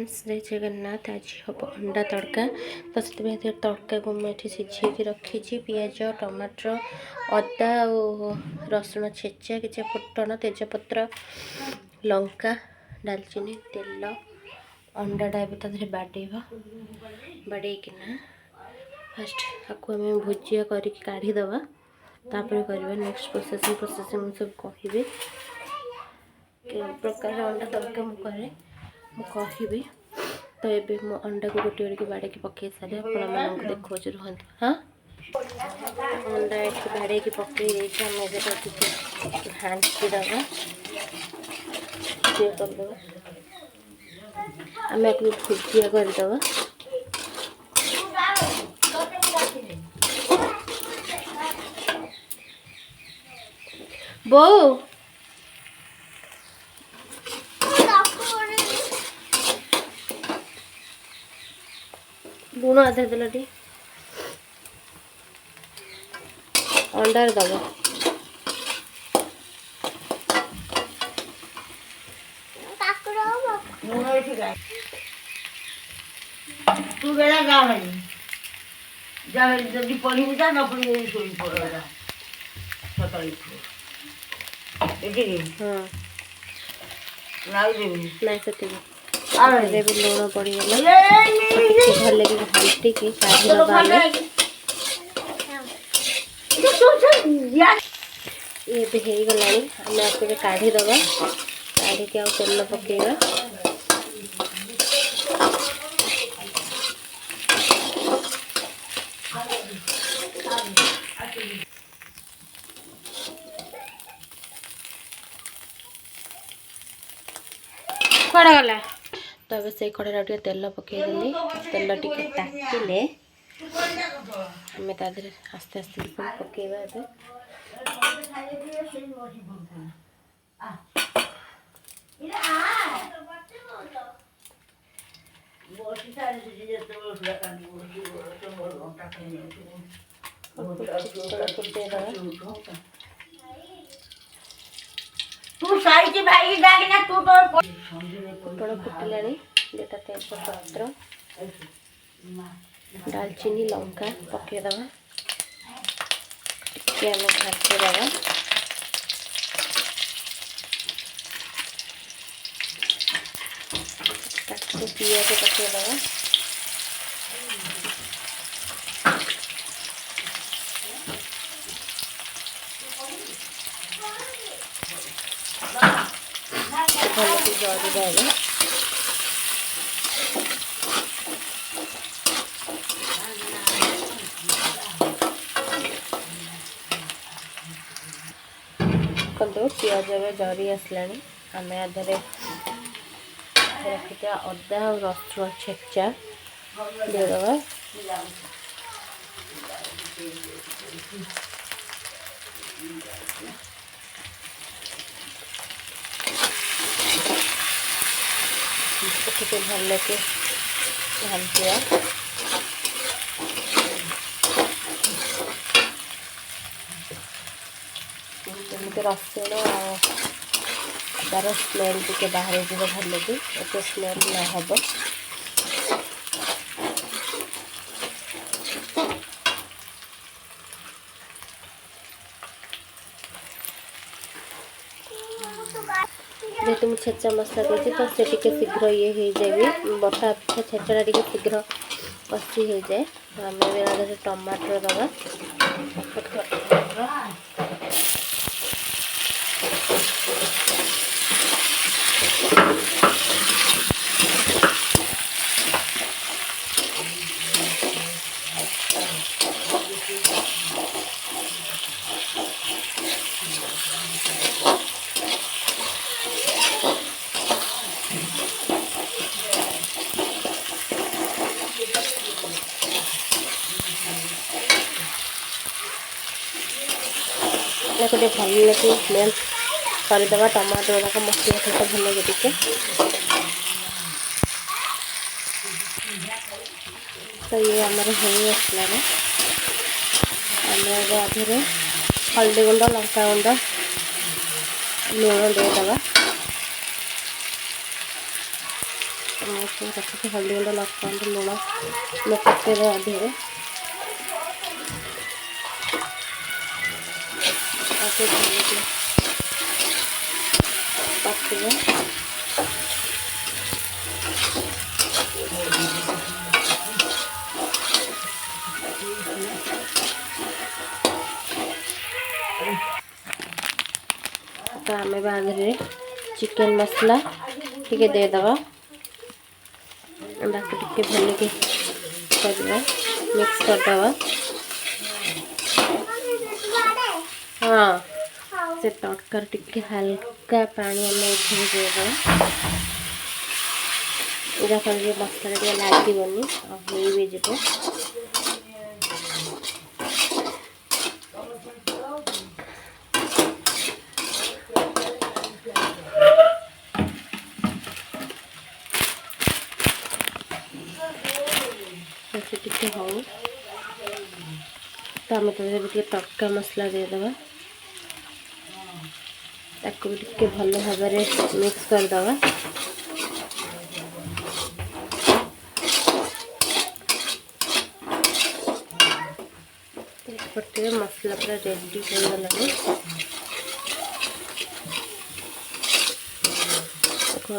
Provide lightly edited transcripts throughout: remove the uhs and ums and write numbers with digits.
Friends जय जगन्नाथ। आज हम अंडा तड़का तो से तड़का को मुझे सिझे रखी पिज टमाटर अदा और रसुण छेचा कि फुटन तेजपत्र लंका डालचीनी तेल अंडाटा भी तक बाड़ेब बाड़ेकिना फास्ट आपको आम भुजिया करके काढ़ीदे तापर करवा नेक्स्ट प्रोसेसिंग सब कहि प्रकार अंडा तड़का मुझे कहि तो ये मो अंडा को गोटे गोटे बाड़े पकई सारे आप देखो रुहत। हाँ अंडा ये बाड़े पकई घाटी दबा करदे आम आपको भुजिया करदे बो लुण आधा देल टी अंडार दब तू बेला जा जल्दी पढ़ी जा न पढ़ी सोई पड़ा सकाळी हाँ नाई देबी नहीं सती अरे भी लुण पड़गला भल लगे घाटी की काढ़ी दबा ये भी हो गला आम आपको काढ़ी दबा काढ़ी के तेल पकेगा कड़ा गला तो अब से कड़े टे तेल पकईदेली तेल टे ताकिले आम तादे आस्ते आस्ते सब पकेबा ए तू साइड भाई डागिना तू फुटण फुटिला जेटा तेजपत्र दालचीनी लंका पकईदबा टे आम घाटीदबा पिज पकईदबा भल से जड़ीदेगा पिज जरी आसला आम आधे रखी अदा और रसुण छेचा देदबा भल के घाटिया रसुण तार स्मेल टी बाहर जी भल कि एत स्मेल ना हम जेहेतु मुझे छेचा मसला देती तो से शीघ्र ये हो जाए बटा अपेक्षा छेचाटा टी शीघ्र कषी हो जाए तो आम टमाटर दबा गोटे भल लगे स्मेल करदे टमाटर गुड़ाक मसला सहित भल लगे टे तो ये आमर हो आसला आम अधे हल्दी गुंड लंका गुंड लुण देदबा रखिए हल्दी गुंड लଙ୍କା गुंड लुण मैं पकेଇବା अधिक पकेଇବା तो आम बांधे चिकन मसला टिके देदबा टिके भल के मिक्स करदबा हाँ से तड़कार टिके हल्का पानी आम देदबा जहाँफल मसला टे लगे हो भी जीव टे हो तो आम तो तड़का मसला देदबा ताको टिके भल भाव मिक्स करदबा पटे मसला पूरा रेडी हो गला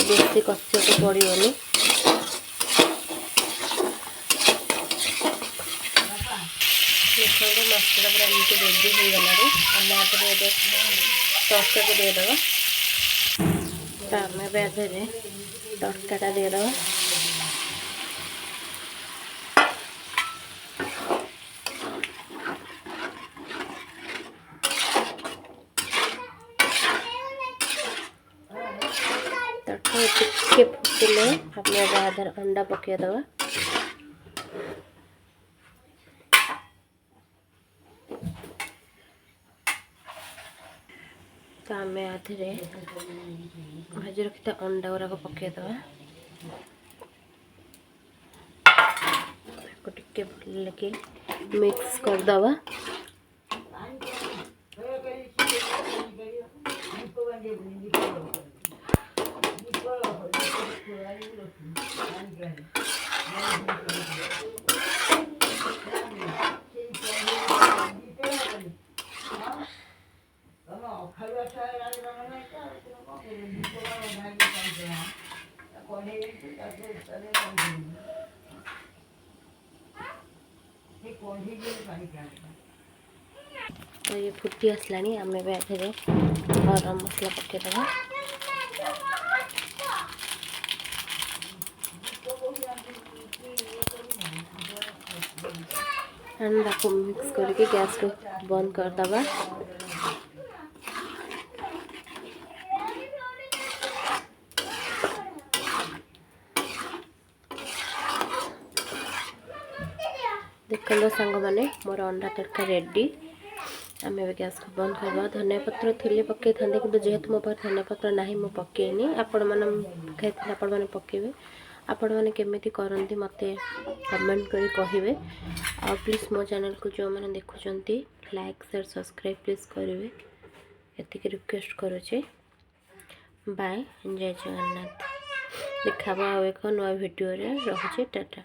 बेसी कषा को पड़ोनी मसला पूरा एमती रेडी हो गला आम तड़का को देदबा तो आम आधे तड़काटा देदबा टिके फुटिले आम आधार अंडा पकेदबा तो आम आधे भाजी रखी अंडा गुराक पकेदबा टिके भल के मिक्स करदबा तो ये फुटी आसला आम आधे गरम मसला पकेदबा अंडा को मिक्स करके गैस को बंद करदबा देखो सांग मैंने मोर अंडा तड़का रेडी आम गैस को बंद करवा धनिया पत्र थी पकई था कि जेहेतु मो पास धनिया पत्र ना मु पकईनी आपण मैंने आपण मैंने पकेबे आपण मैंने केमिति करंती मते कमेंट करी कहिबे और प्लीज मो चैनल को जो मैंने देखुचंती लाइक शेयर सब्सक्राइब प्लीज करेंगे एतिक रिक्वेस्ट करुचे बाय जय जगन्नाथ देखा एक नया वीडियो रे रहुचे टाटा।